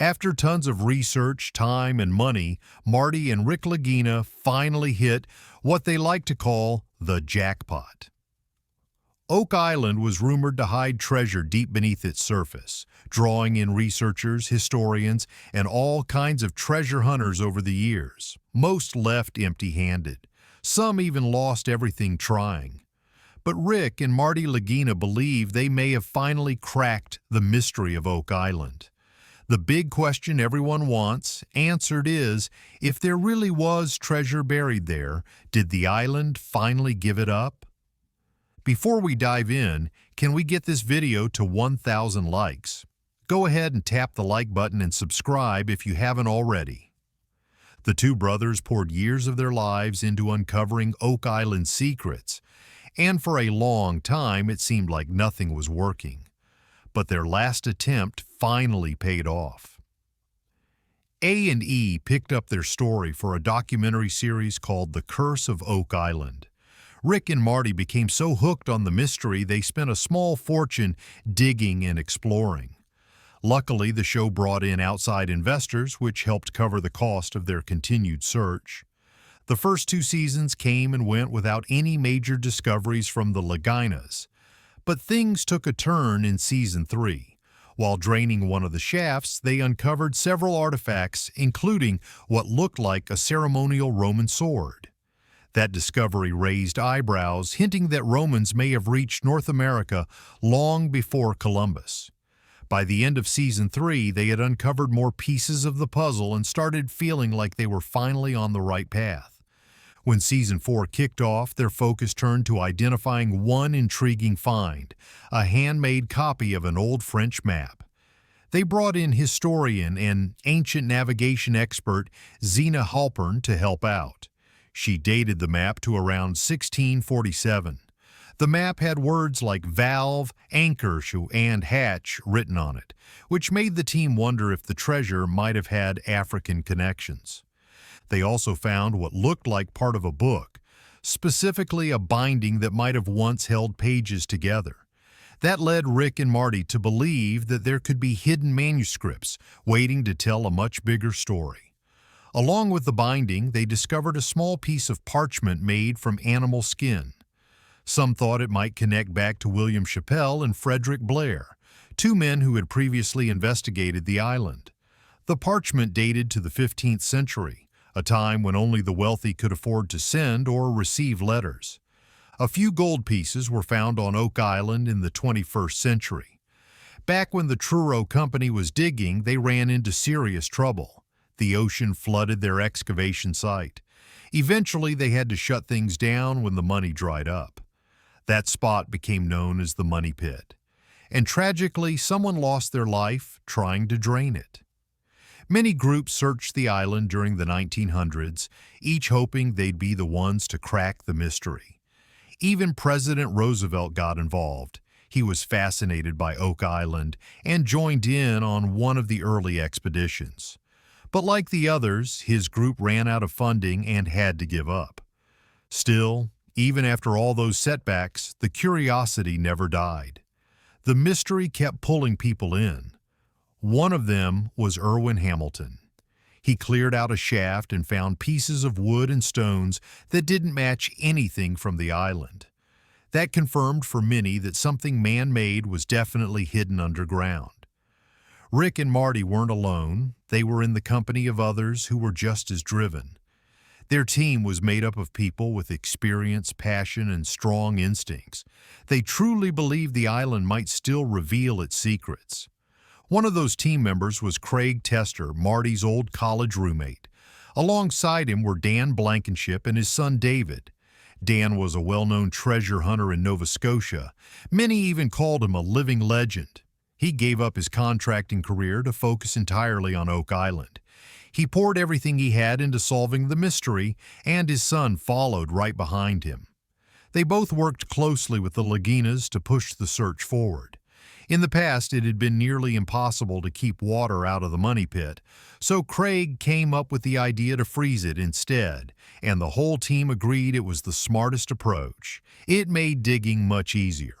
After tons of research, time, and money, Marty and Rick Lagina finally hit what they like to call the jackpot. Oak Island was rumored to hide treasure deep beneath its surface, drawing in researchers, historians, and all kinds of treasure hunters over the years. Most left empty-handed. Some even lost everything trying. But Rick and Marty Lagina believe they may have finally cracked the mystery of Oak Island. The big question everyone wants answered is, if there really was treasure buried there, did the island finally give it up? Before we dive in, can we get this video to 1,000 likes? Go ahead and tap the like button and subscribe if you haven't already. The two brothers poured years of their lives into uncovering Oak Island's secrets, and for a long time it seemed like nothing was working. But their last attempt finally paid off. A&E picked up their story for a documentary series called The Curse of Oak Island. Rick and Marty became so hooked on the mystery they spent a small fortune digging and exploring. Luckily, the show brought in outside investors, which helped cover the cost of their continued search. The first 2 seasons came and went without any major discoveries from the Laginas. But things took a turn in Season 3. While draining one of the shafts, they uncovered several artifacts, including what looked like a ceremonial Roman sword. That discovery raised eyebrows, hinting that Romans may have reached North America long before Columbus. By the end of Season 3, they had uncovered more pieces of the puzzle and started feeling like they were finally on the right path. When Season 4 kicked off, their focus turned to identifying one intriguing find, a handmade copy of an old French map. They brought in historian and ancient navigation expert Zena Halpern to help out. She dated the map to around 1647. The map had words like valve, anchor, and hatch written on it, which made the team wonder if the treasure might have had African connections. They also found what looked like part of a book, specifically a binding that might have once held pages together. That led Rick and Marty to believe that there could be hidden manuscripts waiting to tell a much bigger story. Along with the binding, they discovered a small piece of parchment made from animal skin. Some thought it might connect back to William Chappell and Frederick Blair, 2 men who had previously investigated the island. The parchment dated to the 15th century, a time when only the wealthy could afford to send or receive letters. A few gold pieces were found on Oak Island in the 21st century. Back when the Truro Company was digging, they ran into serious trouble. The ocean flooded their excavation site. Eventually, they had to shut things down when the money dried up. That spot became known as the Money Pit. And tragically, someone lost their life trying to drain it. Many groups searched the island during the 1900s, each hoping they'd be the ones to crack the mystery. Even President Roosevelt got involved. He was fascinated by Oak Island and joined in on one of the early expeditions. But like the others, his group ran out of funding and had to give up. Still, even after all those setbacks, the curiosity never died. The mystery kept pulling people in. One of them was Irwin Hamilton. He cleared out a shaft and found pieces of wood and stones that didn't match anything from the island. That confirmed for many that something man-made was definitely hidden underground. Rick and Marty weren't alone. They were in the company of others who were just as driven. Their team was made up of people with experience, passion, and strong instincts. They truly believed the island might still reveal its secrets. One of those team members was Craig Tester, Marty's old college roommate. Alongside him were Dan Blankenship and his son David. Dan was a well-known treasure hunter in Nova Scotia. Many even called him a living legend. He gave up his contracting career to focus entirely on Oak Island. He poured everything he had into solving the mystery, and his son followed right behind him. They both worked closely with the Laginas to push the search forward. In the past, it had been nearly impossible to keep water out of the Money Pit, so Craig came up with the idea to freeze it instead, and the whole team agreed it was the smartest approach. It made digging much easier.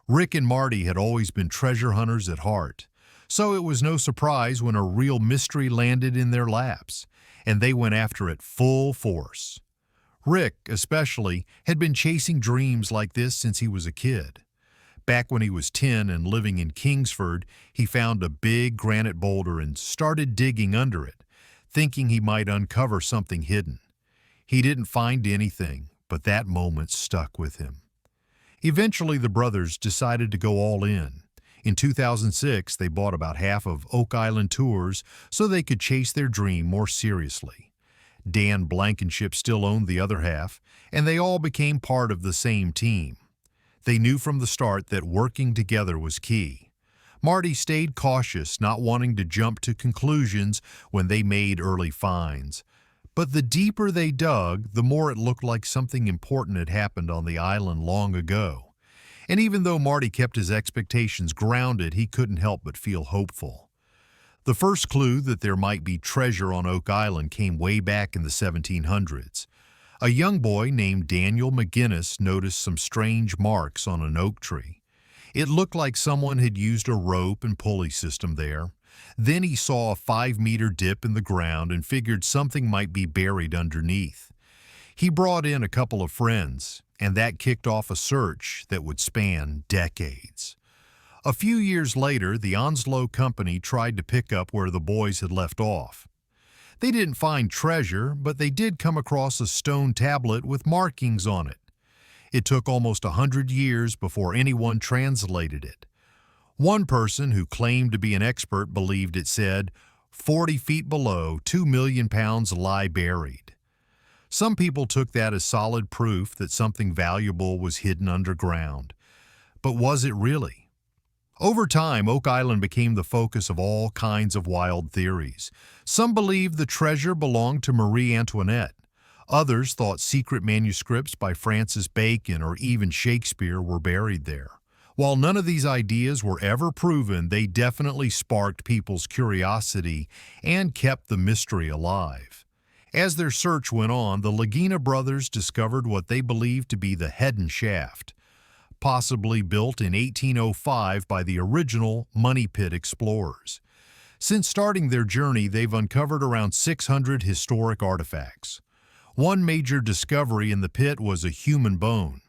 Rick and Marty had always been treasure hunters at heart, So it was no surprise when a real mystery landed in their laps, and they went after it full force. Rick, especially, had been chasing dreams like this since he was a kid. Back when he was 10 and living in Kingsford, he found a big granite boulder and started digging under it, thinking he might uncover something hidden. He didn't find anything, but that moment stuck with him. Eventually, the brothers decided to go all in. In 2006, they bought about half of Oak Island Tours so they could chase their dream more seriously. Dan Blankenship still owned the other half, and they all became part of the same team. They knew from the start that working together was key. Marty stayed cautious, not wanting to jump to conclusions when they made early finds. But the deeper they dug, the more it looked like something important had happened on the island long ago. And even though Marty kept his expectations grounded, he couldn't help but feel hopeful. The first clue that there might be treasure on Oak Island came way back in the 1700s. A young boy named Daniel McGinnis noticed some strange marks on an oak tree. It looked like someone had used a rope and pulley system there. Then he saw a 5-meter dip in the ground and figured something might be buried underneath. He brought in a couple of friends, and that kicked off a search that would span decades. A few years later, the Onslow Company tried to pick up where the boys had left off. They didn't find treasure, but they did come across a stone tablet with markings on it. It took almost 100 years before anyone translated it. One person who claimed to be an expert believed it said, 40 feet below, 2 million pounds lie buried. Some people took that as solid proof that something valuable was hidden underground. But was it really? Over time, Oak Island became the focus of all kinds of wild theories. Some believed the treasure belonged to Marie Antoinette. Others thought secret manuscripts by Francis Bacon or even Shakespeare were buried there. While none of these ideas were ever proven, they definitely sparked people's curiosity and kept the mystery alive. As their search went on, the Lagina brothers discovered what they believed to be the Heddon Shaft, possibly built in 1805 by the original Money Pit explorers. Since starting their journey, they've uncovered around 600 historic artifacts. One major discovery in the pit was a human bone.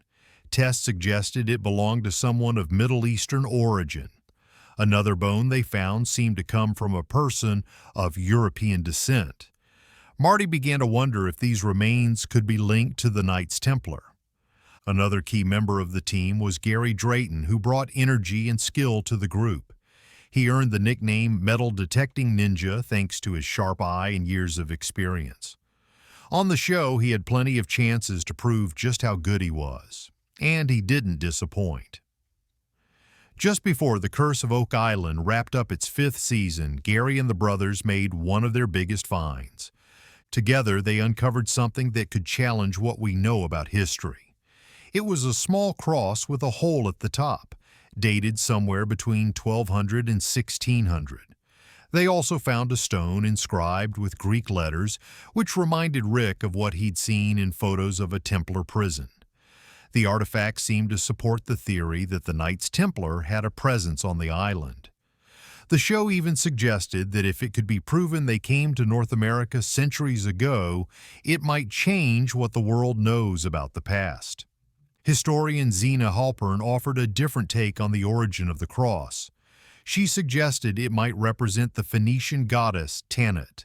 Tests suggested it belonged to someone of Middle Eastern origin. Another bone they found seemed to come from a person of European descent. Marty began to wonder if these remains could be linked to the Knights Templar. Another key member of the team was Gary Drayton, who brought energy and skill to the group. He earned the nickname Metal Detecting Ninja thanks to his sharp eye and years of experience. On the show, he had plenty of chances to prove just how good he was, and he didn't disappoint. Just before The Curse of Oak Island wrapped up its 5th season, Gary and the brothers made one of their biggest finds. Together, they uncovered something that could challenge what we know about history. It was a small cross with a hole at the top, dated somewhere between 1200 and 1600. They also found a stone inscribed with Greek letters, which reminded Rick of what he'd seen in photos of a Templar prison. The artifact seemed to support the theory that the Knights Templar had a presence on the island. The show even suggested that if it could be proven they came to North America centuries ago, it might change what the world knows about the past. Historian Zena Halpern offered a different take on the origin of the cross. She suggested it might represent the Phoenician goddess Tanit.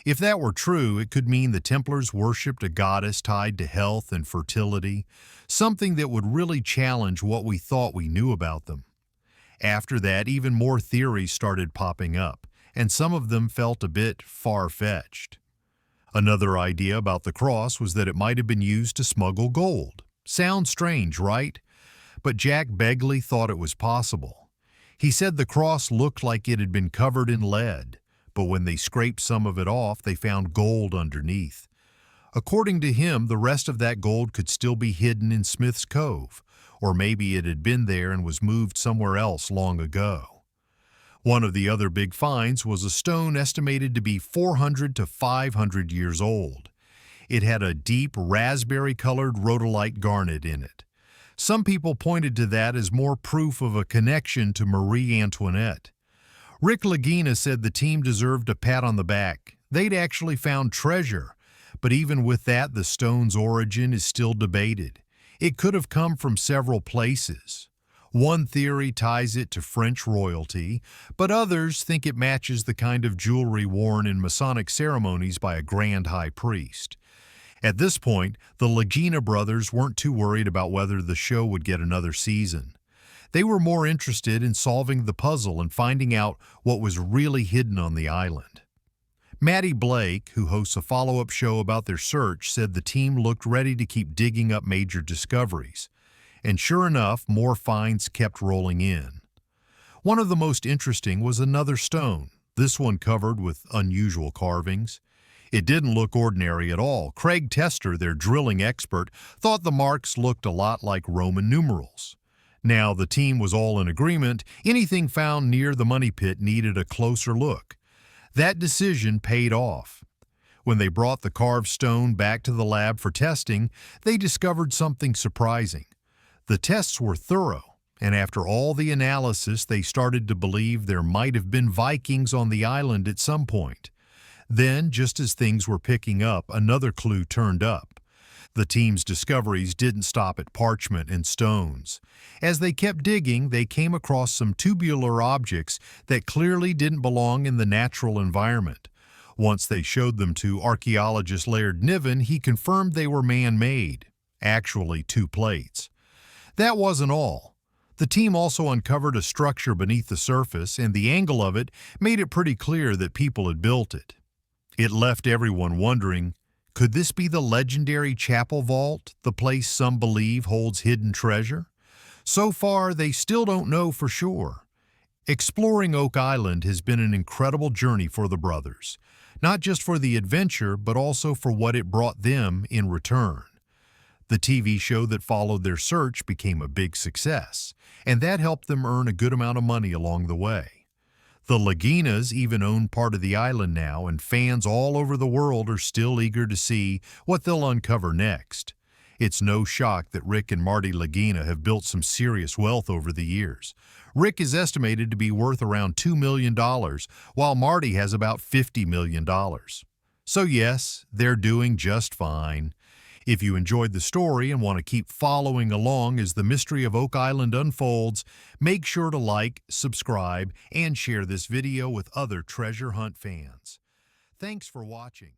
If that were true, it could mean the Templars worshipped a goddess tied to health and fertility, something that would really challenge what we thought we knew about them. After that, even more theories started popping up, and some of them felt a bit far-fetched. Another idea about the cross was that it might have been used to smuggle gold. Sounds strange, right? But Jack Begley thought it was possible. He said the cross looked like it had been covered in lead, but when they scraped some of it off, they found gold underneath. According to him, the rest of that gold could still be hidden in Smith's Cove, or maybe it had been there and was moved somewhere else long ago. One of the other big finds was a stone estimated to be 400 to 500 years old. It had a deep raspberry-colored rhodolite garnet in it. Some people pointed to that as more proof of a connection to Marie Antoinette. Rick Lagina said the team deserved a pat on the back. They'd actually found treasure, but even with that, the stone's origin is still debated. It could have come from several places. One theory ties it to French royalty, but others think it matches the kind of jewelry worn in Masonic ceremonies by a grand high priest. At this point, the Lagina brothers weren't too worried about whether the show would get another season. They were more interested in solving the puzzle and finding out what was really hidden on the island. Maddie Blake, who hosts a follow-up show about their search, said the team looked ready to keep digging up major discoveries. And sure enough, more finds kept rolling in. One of the most interesting was another stone, this one covered with unusual carvings. It didn't look ordinary at all. Craig Tester, their drilling expert, thought the marks looked a lot like Roman numerals. Now, the team was all in agreement. Anything found near the money pit needed a closer look. That decision paid off. When they brought the carved stone back to the lab for testing, they discovered something surprising. The tests were thorough, and after all the analysis, they started to believe there might have been Vikings on the island at some point. Then, just as things were picking up, another clue turned up. The team's discoveries didn't stop at parchment and stones. As they kept digging, they came across some tubular objects that clearly didn't belong in the natural environment. Once they showed them to archaeologist Laird Niven, he confirmed they were man-made, actually 2 plates. That wasn't all. The team also uncovered a structure beneath the surface, and the angle of it made it pretty clear that people had built it. It left everyone wondering, could this be the legendary chapel vault, the place some believe holds hidden treasure? So far, they still don't know for sure. Exploring Oak Island has been an incredible journey for the brothers, not just for the adventure, but also for what it brought them in return. The TV show that followed their search became a big success, and that helped them earn a good amount of money along the way. The Laginas even own part of the island now, and fans all over the world are still eager to see what they'll uncover next. It's no shock that Rick and Marty Lagina have built some serious wealth over the years. Rick is estimated to be worth around $2 million, while Marty has about $50 million. So yes, they're doing just fine. If you enjoyed the story and want to keep following along as the mystery of Oak Island unfolds, make sure to like, subscribe, and share this video with other treasure hunt fans. Thanks for watching.